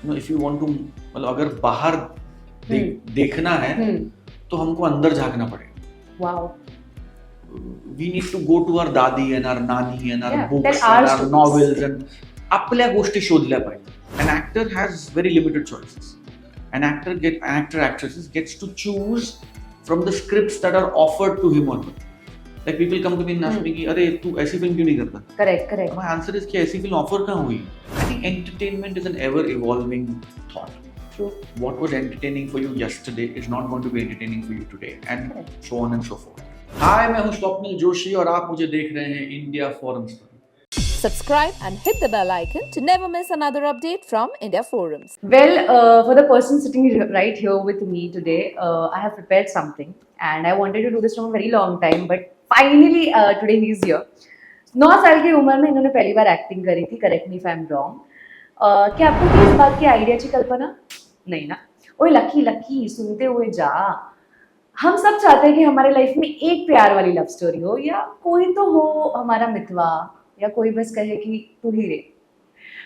No if you want to, मतलब अगर बाहर देखना है तो हमको अंदर झांकना पड़ेगा. Wow. We need to go to our dadi and our nani and our Yeah, books tell and our our stories. novels and आपल्या गोष्टी शोधल्या पाहिजे. An actor has very limited choices. An actor actresses gets to choose from the scripts that are offered to him or her. Like people come to me and ask me कि अरे तू ऐसी film क्यों नहीं करता? Correct. My answer is कि ऐसी film offer कहाँ हुई? I think entertainment is an ever evolving thought. True. What was entertaining for you yesterday is not going to be entertaining for you today, and so on and so forth. Hi, मैं हूँ स्वप्निल जोशी और आप मुझे देख रहे हैं India forums पर. Subscribe and hit the bell icon to never miss another update from India Forums. Well, for the person sitting right here with me today, I have prepared something and I wanted to do this from a very long time, but finally today he is here. 9 साल की उम्र में इन्होंने पहली बार acting करी थी, correct me if I am wrong. क्या आपको थी इस बात की आइडिया की कल्पना? नहीं ना. ओए लकी सुनते हुए जा. हम सब चाहते हैं कि हमारे लाइफ में एक प्यार वाली लव स्टोरी हो या कोई तो हो हमारा मितवा या कोई बस कहे कि तू ही रे.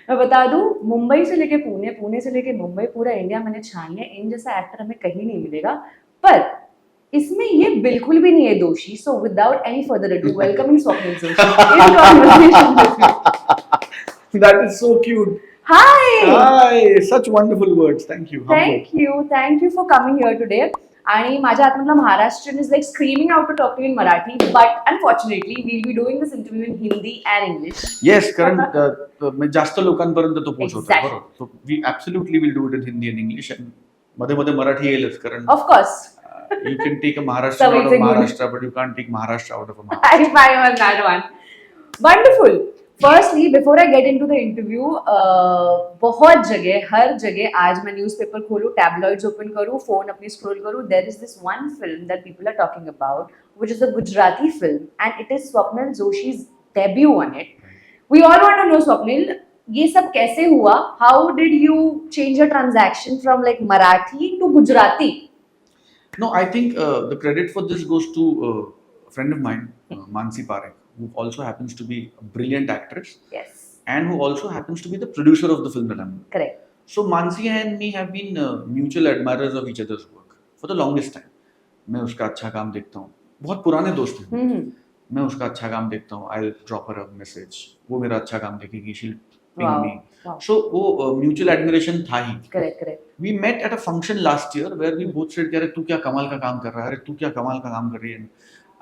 मैं बता दूं, मुंबई से लेके पुणे, पुणे से लेके मुंबई, पूरा इंडिया मैंने छान लिया. इन जैसा एक्टर हमें कहीं नहीं मिलेगा. पर इसमें ये बिल्कुल भी नहीं है दोषी. So without any further ado, welcoming Swapnil Joshi in conversation with me. That is so cute. Hi, such wonderful words. Thank you. Thank you for coming here today. आणि माझ्या आतमधला Maharashtrian is like screaming out to talk to you in Marathi, but unfortunately we'll be doing this interview in Hindi and English. Yes, कारण जास्त लोकांपर्यंत तो पोहोचवतो. Exactly. बरोबर. So we absolutely will do it in Hindi and English, and मध्ये मराठी येईलच कारण Of course. You can take a Maharashtra out of Maharashtra, but you can't take Maharashtra out of a Maharashtra. I find on that one. Wonderful. Firstly, before I get into the interview, बहुत जगह, हर जगह आज मैं newspaper खोलूँ, tabloids open करूँ, phone अपनी scroll करूँ, there is this one film that people are talking about, which is a Gujarati film, and it is Swapnil Joshi's debut on it. We all want to know, Swapnil, ये सब कैसे हुआ? How did you change your transaction from like Marathi to Gujarati? No, I think the credit for this goes to a friend of mine, Mansi Parekh, who also happens to be a brilliant actress. Yes. And who also happens to be the producer of the film that I'm in. Correct. So Mansi and me have been mutual admirers of each other's work for the longest time. मैं उसका अच्छा काम देखता हूँ. बहुत पुराने दोस्त हैं. मैं उसका अच्छा काम देखता हूँ. I'll drop her a message. वो मेरा अच्छा काम देखेगी. She'll ping me. Wow. So वो mutual admiration था ही. Correct. We met at a function last year where we both said, "अरे तू क्या कमाल का काम कर रहा है? अरे तू क्या कमाल का काम कर रही है?"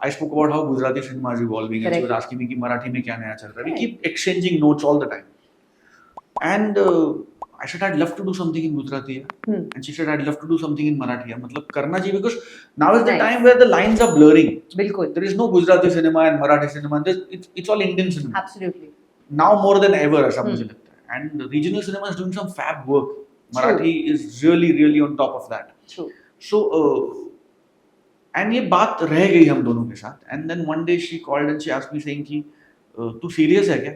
I spoke about how Gujarati cinema is evolving, and she was asking me कि मराठी में क्या नया चल रहा है. We keep exchanging notes all the time. And I said I'd love to do something in Gujarati, and she said I'd love to do something in Marathi. मतलब करना चाहिए because now is the time where the lines are blurring. बिल्कुल. There is no Gujarati cinema and Marathi cinema. It's all Indian cinema. Absolutely. Now more than ever, ऐसा मुझे लगता है. And regional cinema is doing some fab work. Marathi is really on top of that. True. So and ये बात रह गई हम दोनों के साथ. And then one day she called and she asked me saying कि तू serious है क्या?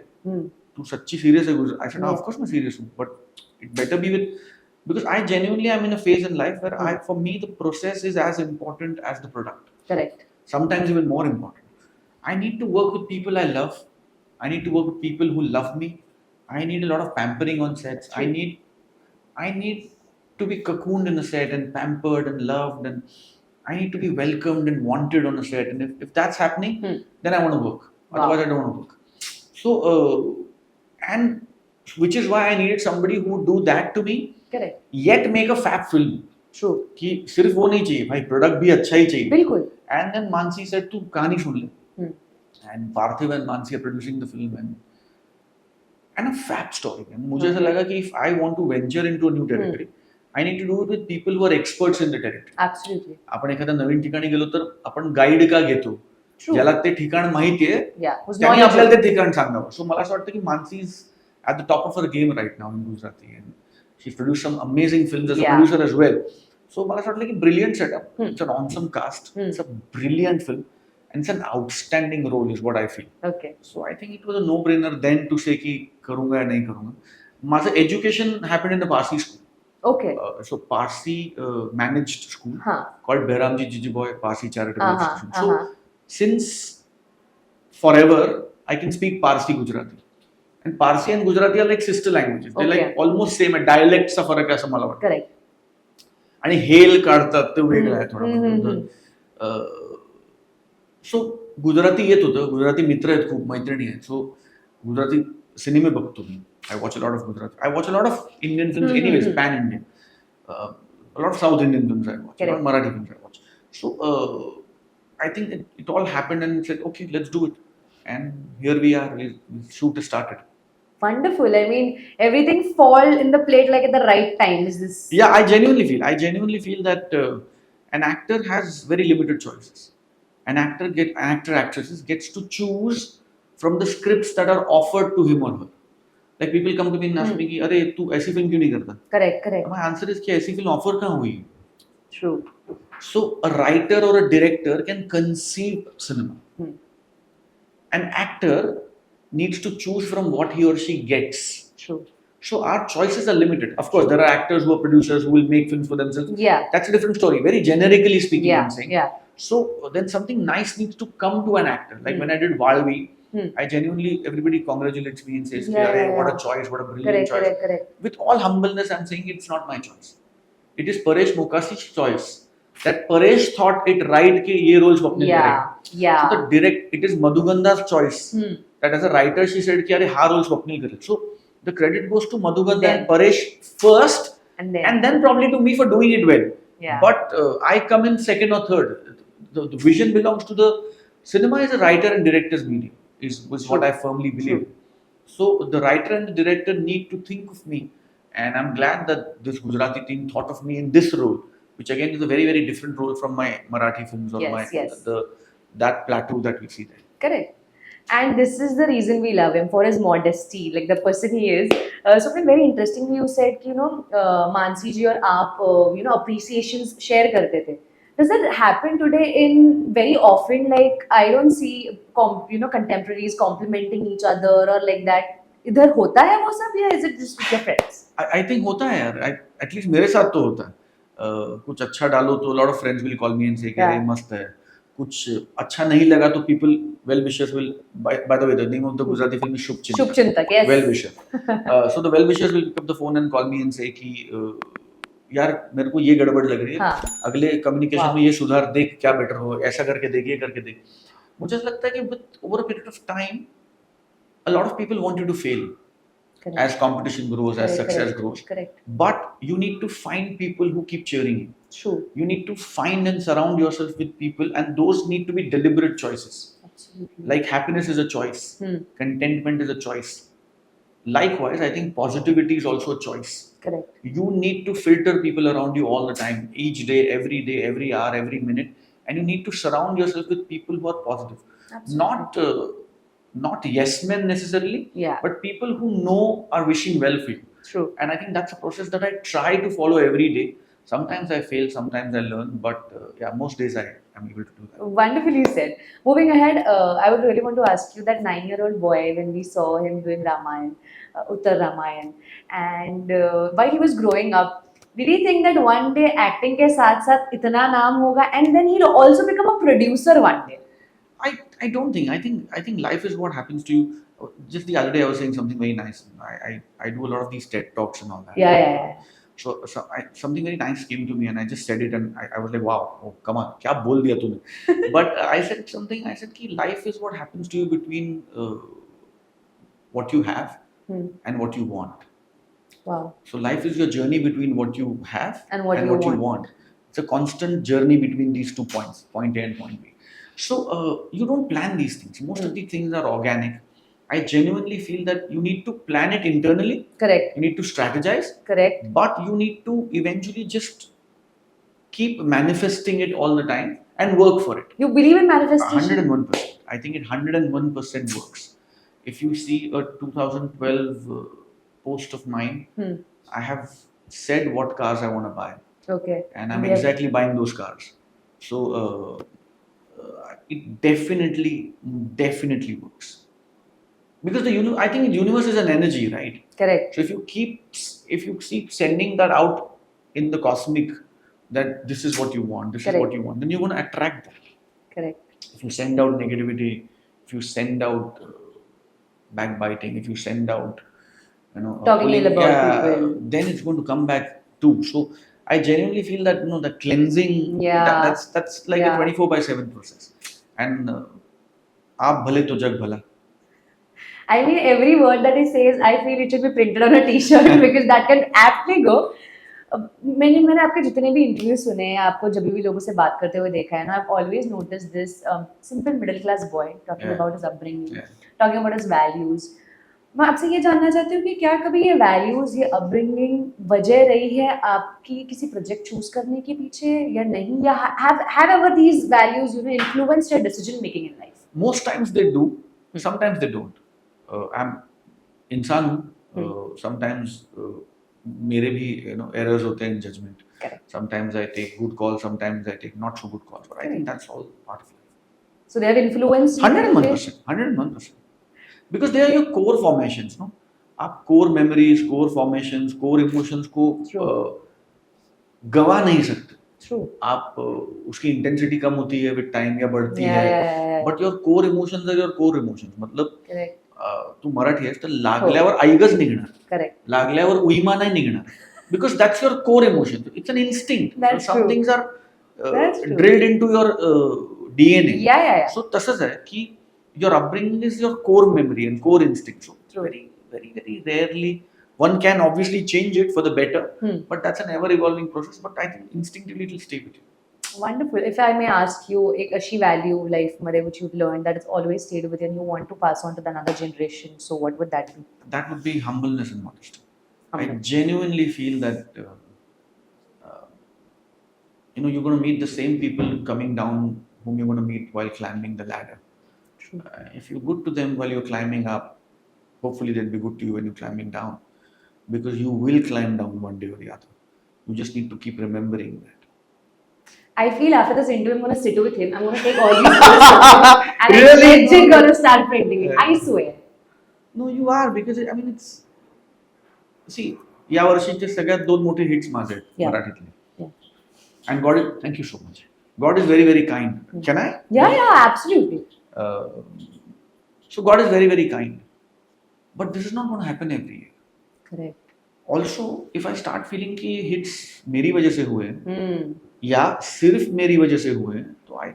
तू सच्ची serious है? I said, of course मैं serious हूँ, but it better be with, because I genuinely am in a phase in life where for me the process is as important as the product. Correct. Sometimes even more important. I need to work with people I love. I need to work with people who love me. I need a lot of pampering on sets. I need to be cocooned in a set and pampered and loved, and I need to be welcomed and wanted on a set. And if that's happening, then I want to work. Otherwise, I don't want to work. So, and which is why I needed somebody who would do that to me. Correct. Yet make a fab film. True. कि सिर्फ वो नहीं चाहिए भाई, product भी अच्छा ही चाहिए. बिल्कुल. And then Mansi said, तू कहानी सुन ले. And Parthiv and Mansi are producing the film, and a fab story. And मुझे ऐसा लगा कि if I want to venture into a new territory, I need to do it with people who are experts in the territory. Absolutely. आपण एखाद्या नवीन ठिकाणी गेलो तर आपण गाईड का घेतो? ज्याला ते ठिकाण माहिती आहे, त्यांनी आपल्याला ते ठिकाण सांगावं. सो मला असं वाटतं की Mansi is at the top of her game right now in Gujarati, and she's produced some amazing films as a producer as well. So मला असं वाटलं की brilliant setup. It's an awesome cast. It's a brilliant film. And it's an outstanding role is what I feel. Okay. So I think it was a no-brainer then to say कि करूँगा या नहीं करूँगा. माझं education happened in the Parsi school. Okay. So Parsi managed school called Behramji Jijiboy Parsi Charitable Institution. So since forever I can speak Parsi Gujarati. And Parsi and Gujarati are like sister languages. They're Okay. like almost same. Dialects चा फरक आहे असं मला वाटतं. Correct. आणि hello काढतात ते वेगळं आहे थोडं. सो गुजराती येत होतं. गुजराती मित्र आहेत, खूप मैत्रिणी आहेत. सो गुजराती सिनेमे बघतो मी. I watch a lot of Gujarati. I watch a lot of Indian films anyways, pan Indian. A lot of South Indian films I watch. A lot of Marathi films I watch. So I think it all happened and said, okay, let's do it. And here we are. Shoot has started. Wonderful. I mean, everything fall in the plate like at the right time. Is this? Yeah, I genuinely feel that an actor has very limited choices. An actresses gets to choose from the scripts that are offered to him or her. Like people come to me and ask me कि अरे तू ऐसी film क्यों नहीं करता? Correct. My answer is कि ऐसी film offer कहाँ हुई? True. So a writer or a director can conceive cinema. An actor needs to choose from what he or she gets. True. So our choices are limited. Of course, there are actors who are producers who will make films for themselves. Yeah. That's a different story. Very generically speaking, I'm saying. Yeah. So then something nice needs to come to an actor. Like when I did Valvi, I genuinely, everybody congratulates me and says, what a choice, what a brilliant choice. Correct. With all humbleness, I'm saying it's not my choice. It is Paresh Mukashi's choice. That Paresh thought it right कि ये role Swapnil करेगा. Yeah. So it is Madhuganda's choice. That as a writer, she said कि अरे हाँ role Swapnil करे. So the credit goes to Madhuganda and Paresh first, and then probably to me for doing it well. Yeah. But I come in second or third. The vision belongs to the cinema. Is a writer and director's medium. Is what I firmly believe. So the writer and the director need to think of me, and I'm glad that this Gujarati team thought of me in this role, which again is a very, very different role from my Marathi films or that plateau that we see there. Correct. And this is the reason we love him, for his modesty, like the person he is. Something very interesting you said, Mansi ji और आप, appreciations share करते थे. Does that happen today in very often? Like I don't see, contemporaries complimenting each other or like that. इधर होता है वो सब या is it just with your friends? I think होता है यार. At least मेरे साथ तो होता है. कुछ अच्छा डालो तो a lot of friends will call me and say कि ये मस्त है. कुछ अच्छा नहीं लगा तो people well wishers will, by the way, the name of the Gujarati film is Shubchintak, yes. Well wisher. So the well wishers will pick up the phone and call me and say कि यार मेरे को ये गड़बड़ लग रही है. अगले कम्युनिकेशन में ये सुधार देख, क्या बेटर हो, ऐसा करके देख, ये करके देख. मुझे लगता है कि with over a period of time, a lot of people want you to fail. Correct. As competition grows, as success grows. Correct. But you need to find people who keep cheering you. True. You need to find and surround yourself with people, and those need to be deliberate choices. Absolutely. Like happiness is a choice. Contentment is a choice. Likewise, I think positivity is also a choice. Correct. You need to filter people around you all the time, each day, every hour, every minute, and you need to surround yourself with people who are positive. Absolutely. Not yes men necessarily, but people who know are wishing well for you. True. And I think that's a process that I try to follow every day. Sometimes I fail, sometimes I learn, but most days I am able to do that. Wonderfully said. Moving ahead, I would really want to ask you that 9-year-old boy, when we saw him doing Ramayan, Uttar Ramayan, and while he was growing up, did he think that one day acting ke saath saath itna naam hoga and then he'll also become a producer one day? I don't think. I think life is what happens to you. Just the other day I was saying something very nice. I do a lot of these TED Talks and all that. Yeah. So something very nice came to me and I just said it and I was like, wow, oh, come on, क्या बोल दिया तूने? But I said something. I said कि life is what happens to you between what you have and what you want. Wow. So life is your journey between what you have and what you want. It's a constant journey between these 2 points, point A and point B. So you don't plan these things. Most of these things are organic. I genuinely feel that you need to plan it internally. Correct. You need to strategize. Correct. But you need to eventually just keep manifesting it all the time and work for it. You believe in manifestation? 101%. I think it 101% works. If you see a 2012 post of mine, I have said what cars I want to buy. Okay. And I'm exactly buying those cars. So it definitely works. Because I think the universe is an energy, right? Correct. So if you keep sending that out in the cosmic, that this is what you want, this is what you want, then you're going to attract that. Correct. If you send out negativity, if you send out backbiting, if you send out, Talking pulling, ill about people. then it's going to come back too. So I genuinely feel that the cleansing, Yeah. that's like a Yeah. 24/7 process. And aap bhale to jag bhala. I mean, every word that he says, I feel it should be printed on a T-shirt because that can aptly go. मैंने आपके जितने भी interview सुने हैं, आपको जब भी लोगों से बात करते हुए देखा है ना, I've always noticed this simple middle class boy talking Yeah. about his upbringing, Yeah. talking about his values. मैं आपसे ये जानना चाहती हूँ कि क्या कभी ये वैल्यूज, ये अपब्रिंगिंग वजह रही है आपकी किसी प्रोजेक्ट चूज करने के पीछे या नहीं, या have ever these values influenced your decision making in life? Most times they do, sometimes they don't. I'm इंसान हूँ, sometimes मेरे भी errors होते हैं in judgment. Correct. Sometimes I take good calls, sometimes I take not so good calls, but I think that's all part of life. So they have influenced you? 101%, 101%. Because they are your core formations, no? आप core memories, core formations, core emotions को गवा नहीं सकते. True. आप उसकी intensity कम होती है with time या बढ़ती Yeah, है, yeah, yeah. But your core emotions are your core emotions. मतलब Correct. तू मराठी आहेस तर लागल्यावर आईगच निघणार, Correct. लागल्यावर उईमा नाही निघणार, because that's your core emotion. It's an instinct. That's some true. Things are That's true. Drilled into your DNA. Yeah, yeah, yeah. So तसंच आहे की your upbringing is your core memory and core instinct. So True. very rarely one can obviously change it for the better, but that's an ever evolving process. But I think instinctively it will stay with you. Wonderful. If I may ask you, एक अशी value life मध्ये which you've learned that it's always stayed with you and you want to pass on to the another generation, so what would that be? That would be humbleness and modesty. I Humbleness. genuinely feel that you're going to meet the same people coming down whom you're going to meet while climbing the ladder. True. If you're good to them while you're climbing up, hopefully they'll be good to you when you're climbing down, because you will climb down one day or the other. You just need to keep remembering that. I feel after this interview, I'm going to sit with him. I'm going to take all these quotes and Really? I'm legit going to start printing it. I swear. No, you are, because I mean it's. See, या वर्षीचे सगळ्यात दोन मोठे hits माझे आहेत Yeah. मराठीतले. Yeah. And God is, thank you so much. God is very, very kind. Can I? Yeah, absolutely. So God is very, very kind. But this is not going to happen every year. Correct. Also, if I start feeling कि hits मेरी वजह से हुए Hmm. या सिर्फ मेरी वजह से हुए, तो I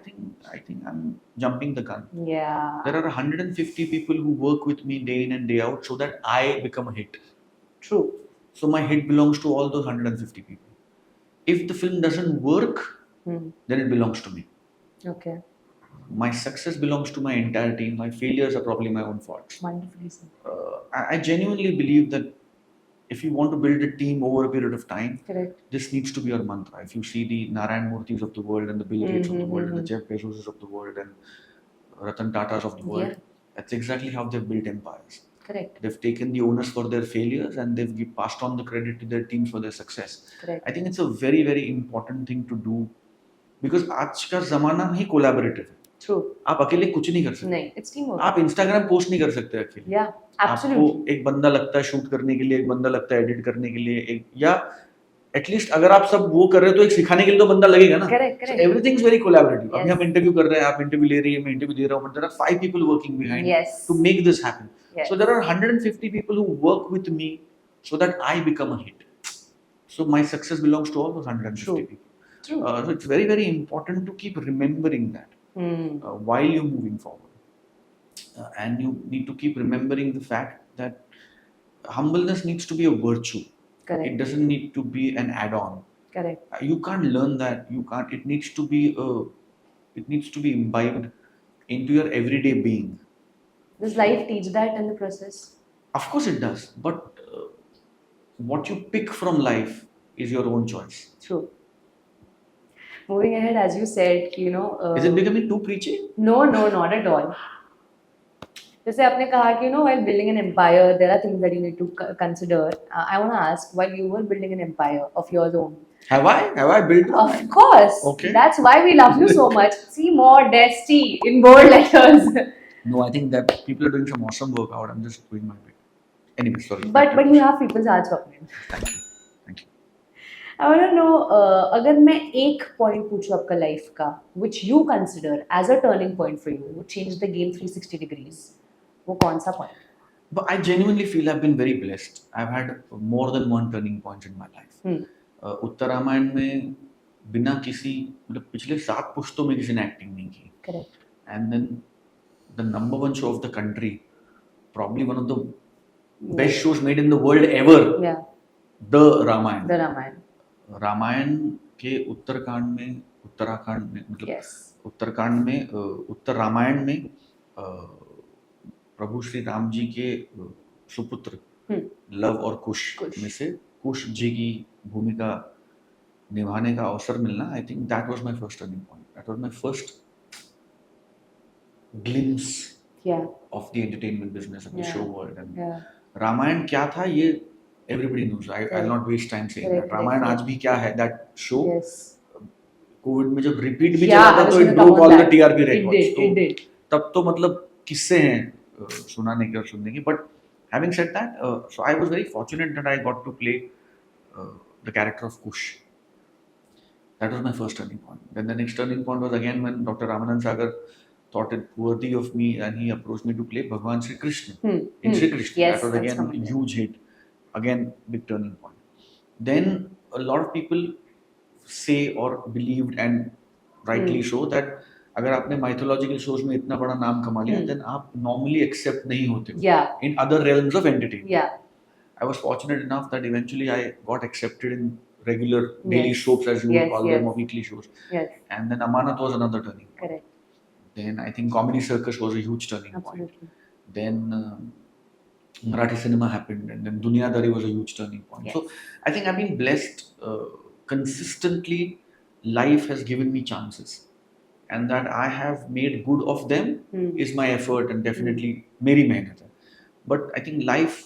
think I'm jumping the gun. Yeah. There are 150 people who work with me day in and day out so that I become a hit. True. So my hit belongs to all those 150 people. If the film doesn't work, then it belongs to me. Okay. My success belongs to my entire team. My failures are probably my own faults. Wonderfully said. I genuinely believe that if you want to build a team over a period of time, Correct. this needs to be your mantra. If you see the Narayan Murthys of the world and the Bill Gates of the world and the Jeff Bezos of the world and Ratan Tatas of the world, Yeah. that's exactly how they've built empires. Correct. They've taken the onus for their failures and they've passed on the credit to their teams for their success. Correct. I think it's a very, very important thing to do, because आज का जमाना ही collaborative है. True. आप अकेले कुछ नहीं कर सकते. नहीं, it's teamwork. आप इंस्टाग्राम पोस्ट नहीं कर सकते अकेले. Yeah, absolutely. आपको एक बंदा लगता है शूट करने के लिए, एक बंदा लगता है एडिट करने के लिए, एक या एटलीस्ट अगर आप सब वो कर रहे हो तो एक सिखाने के लिए तो बंदा लगेगा ना. Correct, correct. Everything is very collaborative. अभी Yes. हम इंटरव्यू कर रहे हैं, आप इंटरव्यू ले रही है, मैं इंटरव्यू दे रहा हूँ, but there are 5 people working behind Yes. To make this happen. Yes. So there are 150 people who work with me so that I become a hit. So my success belongs to all those 150 True. people. True. So it's very, very important to keep remembering that while you're moving forward. And you need to keep remembering the fact that humbleness needs to be a virtue. Correct. It doesn't need to be an add-on. Correct. You can't learn that. You can't. It needs to be imbibed into your everyday being. Does life teach that in the process? Of course it does. But what you pick from life is your own choice. True. Moving ahead, as you said, Is it becoming too preachy? No, not at all. जैसे आपने कहा कि while building an empire, there are things that you need to consider. I want to ask, while you were building an empire of your own, Have I built one? of course, Okay. that's why we love you so much. See modesty in bold letters. No, I think that people are doing some awesome work out. I'm just doing my bit. Anyway, sorry. but you have people's hearts, Swapnil. Thank you. Thank you. I want to know, अगर मैं एक point पूछूं आपका life का, which you consider as a turning point for you, would change the game 360 degrees, वो कौन सा point? But I genuinely feel I've been very blessed. I've had more than one turning point in my life. उत्तर रामायण में बिना किसी मतलब पिछले 7 पुश्तों में किसी ने एक्टिंग नहीं की. Correct. And then the number one show of the country, probably one of the best shows made in the world ever. Yeah. The Ramayan. The Ramayan. Ramayan के उत्तराखंड में मतलब Yes. उत्तराखंड में उत्तर रामायण में प्रभु श्री राम जी के सुपुत्र लव और कुश में से कुश जी की भूमिका निभाने का अवसर मिलना, I think that was my first turning point. That was my first glimpse of the entertainment business of the show world. And Ramayan क्या था ये everybody knows. I'll not waste time saying that. Ramayan आज भी क्या है, that show कोविड में जब repeat भी चला था तो it broke all the TRP records. तो तब तो मतलब किस्से हैं सुनाने के और सुनने के. But having said that, so I was very fortunate that I got to play the character of Kush. That was my first turning point. Then the next turning point was again when Dr. Ramanand Sagar thought it worthy of me and he approached me to play Bhagwan Sri Krishna in Sri Krishna. Yes, that was again a huge hit. Again, big turning point. Then a lot of people say or believed and rightly so that अगर आपने mythological shows में इतना बड़ा नाम कमा लिया, then आप normally accept नहीं होते हो in other realms of entertainment. Yeah. I was fortunate enough that eventually I got accepted in regular daily soaps, as you would call them, or weekly shows. Yes. And then Amanat was another turning point. Correct. Then I think Comedy Circus was a huge turning point. Then Marathi cinema happened, and then Dunyadari was a huge turning point. So I think I've been blessed consistently. Life has given me chances, and that I have made good of them is my effort and definitely meri mehnat hai. But I think life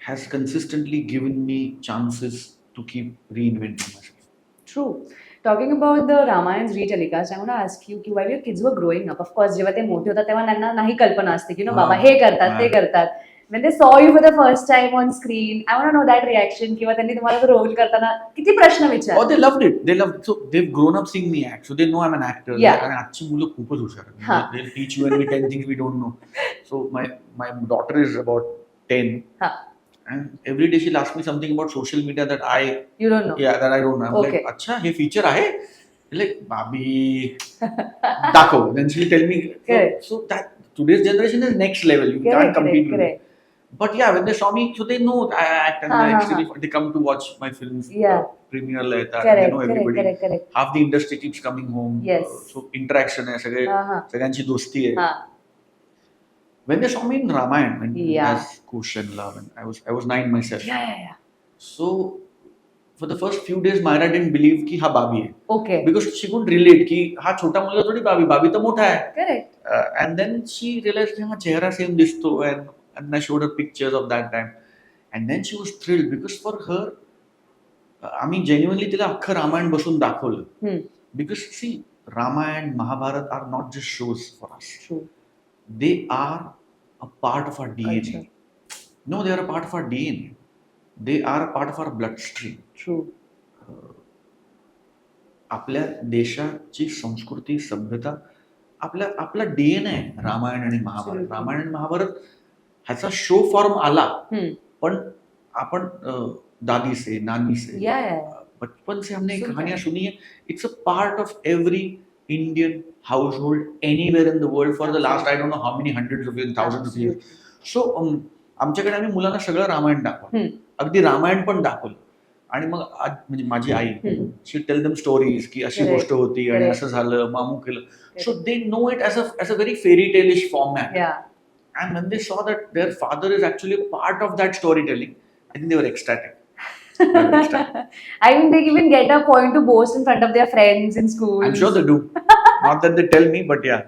has consistently given me chances to keep reinventing myself. True. Talking about the Ramayan's re-telecast, I want to ask you की while your kids were growing up, of course जेव्हा ते मोठे होतात तेव्हा त्यांना नाही कल्पना असते की बाबा हे करतात ते करतात. When they saw you for the first time on screen, I want to know that reaction किंवा त्यांनी तुम्हाला रोल करताना किती प्रश्न विचारले. Oh, they loved it. They loved. So they've grown up seeing me act. So they know I'm an actor. आणि आजची मुलं खूपच हुशार आहेत. They'll teach you and me 10 things we don't know. So my daughter is about 10. And every day she'll ask me something about social media that you don't know. Yeah, that I don't know. I'm like, अच्छा हे feature आहे? Like, बाबी दाखव. Then she'll tell me. So that today's generation is next level. You can't compete with it. But yeah, when they saw me, so they know I act and actually they come to watch my films. Premiere later. They know everybody. Correct. Half the industry keeps coming home. Yes. So interaction है सगळे सगळ्यांची दोस्ती आहे. When they saw me in Ramayan, as Kush and Love, and I was 9 myself. Yeah. So for the first few days, Myra didn't believe कि हा बाबी है. Okay. Because she couldn't relate कि हा छोटा मुलगा थोडी बाबी तो मोठा है. Correct. And then she realized कि हा चेहरा सेम दिसतो, and I showed her pictures of that time, and then she was thrilled because for her, आम्ही genuinely तिला अख्खं रामायण बसून दाखवलं. Because see, Ramayan, Mahabharata are not just shows for us. True. They are a part of our DNA. Culture. No, they are a part of our DNA. They are a part of our bloodstream. True. आपल्या देशाची संस्कृती, सभ्यता, आपला DNA आहे रामायण आणि महाभारत. रामायण आणि महाभारत ह्याचा show form आला, पण आपण दादी से, नानी से, बचपन से हमने कहानियां सुनी है. It's a part of every Indian household anywhere in the world for the last I don't know how many hundreds of years, thousands of years. So आमच्याकडे आम्ही मुलांना सगळं रामायण दाखवलं, अगदी रामायण पण दाखवलं. आणि मग म्हणजे माझी आई शी टेल देम स्टोरीज की अशी गोष्ट होती आणि असं झालं, मामू केलं. So they know it as a very fairy tale-ish format. And when they saw that their father is actually a part of that storytelling, I think they were ecstatic. I mean, they even get a point to boast in front of their friends in school. I'm sure they do. Not that they tell me, but yeah.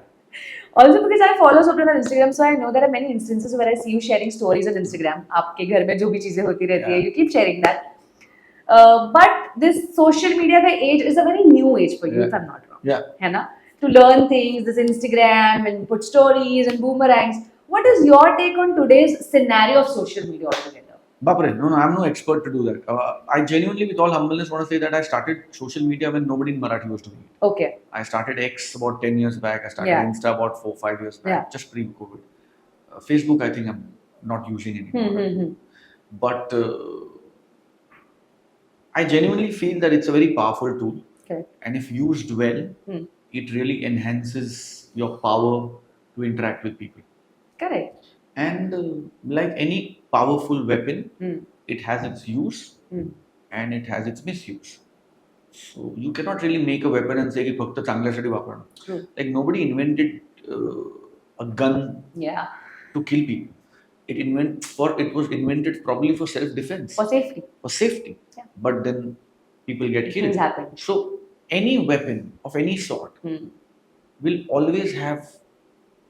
Also because I follow Swapnil on Instagram, so I know there are many instances where I see you sharing stories on Instagram. आपके घर में जो भी चीजें होती रहती है, you keep sharing that. But this social media का age is a very new age for you, if I'm not wrong. Yeah. है ना? To learn things, this Instagram and put stories and boomerangs. What is your take on today's scenario of social media altogether? Bapre, no, I'm no expert to do that. I genuinely, with all humbleness, want to say that I started social media when nobody in Marathi was doing it. Okay. I started X about 10 years back. I started Insta about 4-5 years back, just pre-COVID. Facebook, I think I'm not using anymore. But I genuinely feel that it's a very powerful tool. Correct. And if used well, it really enhances your power to interact with people. Correct. And like any powerful weapon, it has its use and it has its misuse. So you cannot really make a weapon and say ki फक्त चांगल्यासाठी वापरणं. True. Like nobody invented a gun Yeah. to kill people. It was invented probably for self-defense. For safety. For safety. Yeah. But then people get killed. Things happen. So any weapon of any sort will always have,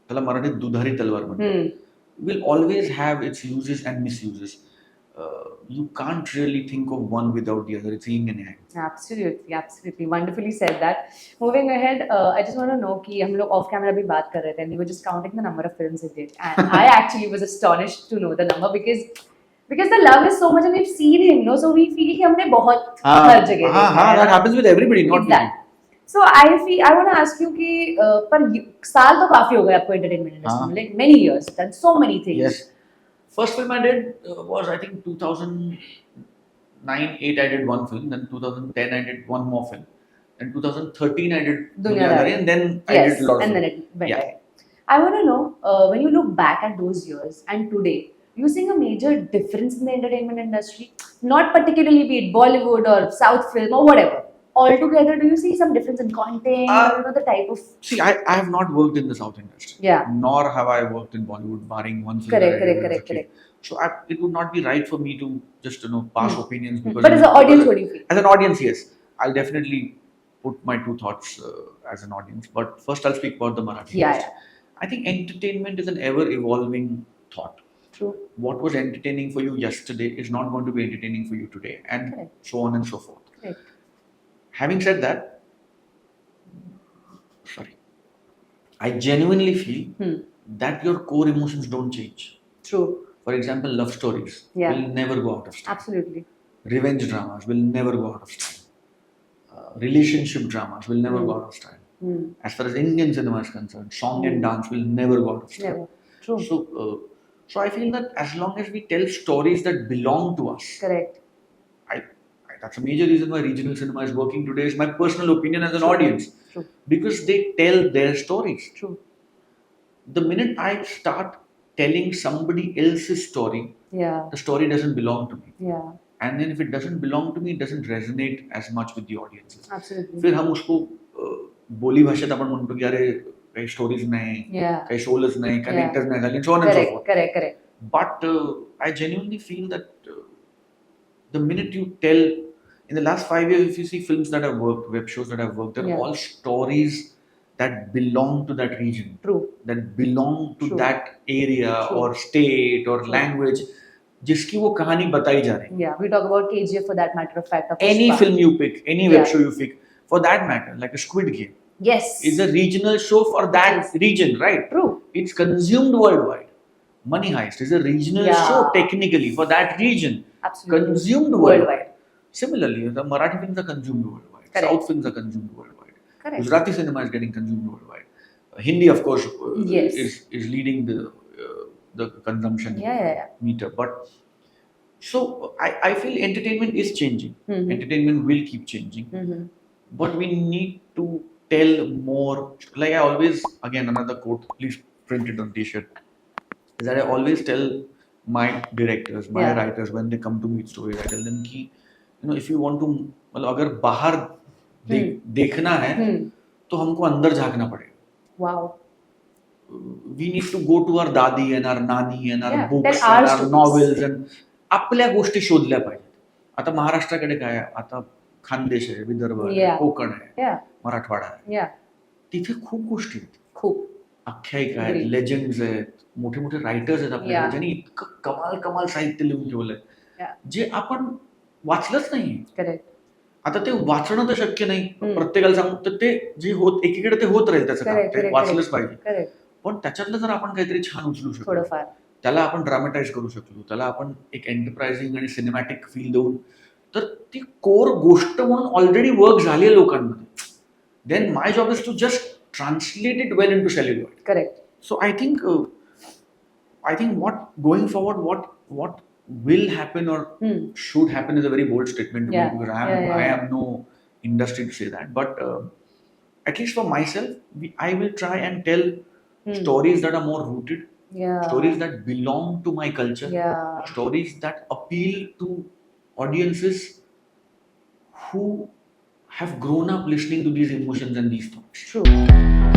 त्याला मराठीत दुधारी तलवार म्हणतात, will always have its uses and misuses. You can't really think of one without the other. It's yin and yang. Absolutely, absolutely. Wonderfully said that. Moving ahead, I just want to know कि हम लोग off camera भी बात कर रहे थे, and we were just counting the number of films he did, and I actually was astonished to know the number because the love is so much, and we've seen him, no, so we feel कि हमने बहुत हर जगह देखा है. That happens with everybody, not It's with that. So I want to ask you कि पर साल तो काफी हो गए आपको entertainment industry में, like many years, done so many things. Yes. First film I did was I think 2009-8 I did one film, then 2010 I did one more film, then 2013 I did Dunyadari, and then I did a lot of and then films. it went ahead. I want to know when you look back at those years and today, do you seeing a major difference in the entertainment industry? Not particularly be it Bollywood or South film or whatever. Altogether, do you see some difference in content or the type of? See, I have not worked in the South industry. Yeah. Nor have I worked in Bollywood, barring one film. Correct. So it would not be right for me to just pass opinions. Because But as an audience, what do you feel? As an audience, yes, I'll definitely put my two thoughts as an audience. But first, I'll speak about the Marathi industry. I think entertainment is an ever-evolving thought. True. What was entertaining for you yesterday is not going to be entertaining for you today, and so on and so forth. Correct. Having said that, I genuinely feel that your core emotions don't change. True. For example, love stories will never go out of style. Absolutely. Revenge dramas will never go out of style. Relationship dramas will never go out of style. As far as Indian cinema is concerned, song and dance will never go out of style. Never. True. So I feel that as long as we tell stories that belong to us, Correct. that's a major reason why regional cinema is working today, is my personal opinion as an audience. True. Because they tell their stories. True. The minute I start telling somebody else's story, the story doesn't belong to me. Yeah. And then if it doesn't belong to me, it doesn't resonate as much with the audiences. Absolutely. फिर हम उसको बोली भाषेत आपण म्हणतो की अरे काही स्टोरीज नाही, काही सोलच नाही, कनेक्टर्स नाही झाले, so on and so forth. Correct. But I genuinely feel that the minute you tell, in the last 5 years, if you see films that have worked, web shows that have worked, they're all stories that belong to that region. True. That belong to that area or state or language, जिसकी वो कहानी बताई जा रही है. Yeah, we talk about KGF for that matter of fact. Any film you pick, any web show you pick, for that matter, like a Squid Game, is a regional show for that region, right? True. It's consumed worldwide. Money Heist is a regional show technically for that region. Absolutely. Consumed worldwide. Similarly, the Marathi films are consumed worldwide. South films are consumed worldwide. Correct. Gujarati cinema is getting consumed worldwide. Hindi, of course, is leading the consumption meter. But so I feel entertainment is changing. Entertainment will keep changing. But we need to tell more. Like I always, again, another quote, please print it on t-shirt, is that I always tell my directors, my writers, when they come to meet stories, I tell them कि if you want to, मतलब अगर बाहर देखना है तो हमको अंदर झांकना पड़ेगा. Wow. We need to go to our दादी and our नानी and our books tell and our our novels and आपल्या गोष्टी शोधल्या पाहिजेत. आता महाराष्ट्राकडे काय आहे, आता खानदेश आहे, विदर्भ आहे, कोकण आहे, मराठवाडा आहे, तिथे खूप गोष्टी आहेत, खूप आख्यायिका आहेत, लेजेंड्स आहेत, मोठे मोठे रायटर्स आहेत आपल्याकडे, ज्यांनी इतकं कमाल साहित्य लिहून ठेवलंय जे आपण वाचलंच नाही. करेक्ट. आता ते वाचणं तर शक्य नाही, प्रत्येकाला सांगू, तर ते जे होत एकीकडे ते होत राहील, त्याचं काम ते वाचलंच पाहिजे. पण त्याच्यातलं जर आपण काहीतरी छान उचलू शकतो, त्याला आपण ड्रामेटाइज करू शकलो, त्याला आपण एक एंटरप्राइझिंग आणि सिनेमॅटिक फील देऊन, तर ती कोर गोष्ट म्हणून ऑलरेडी वर्क झाली आहे लोकांमध्ये, then my job is to just translate it well into celluloid. Correct. So I think I think what going forward, what will happen or should happen is a very bold statement to Yeah. me, because Yeah. I am no industry to say that. But at least for myself, I will try and tell stories that are more rooted, Yeah. stories that belong to my culture, Yeah. stories that appeal to audiences who have grown up listening to these emotions and these thoughts. True.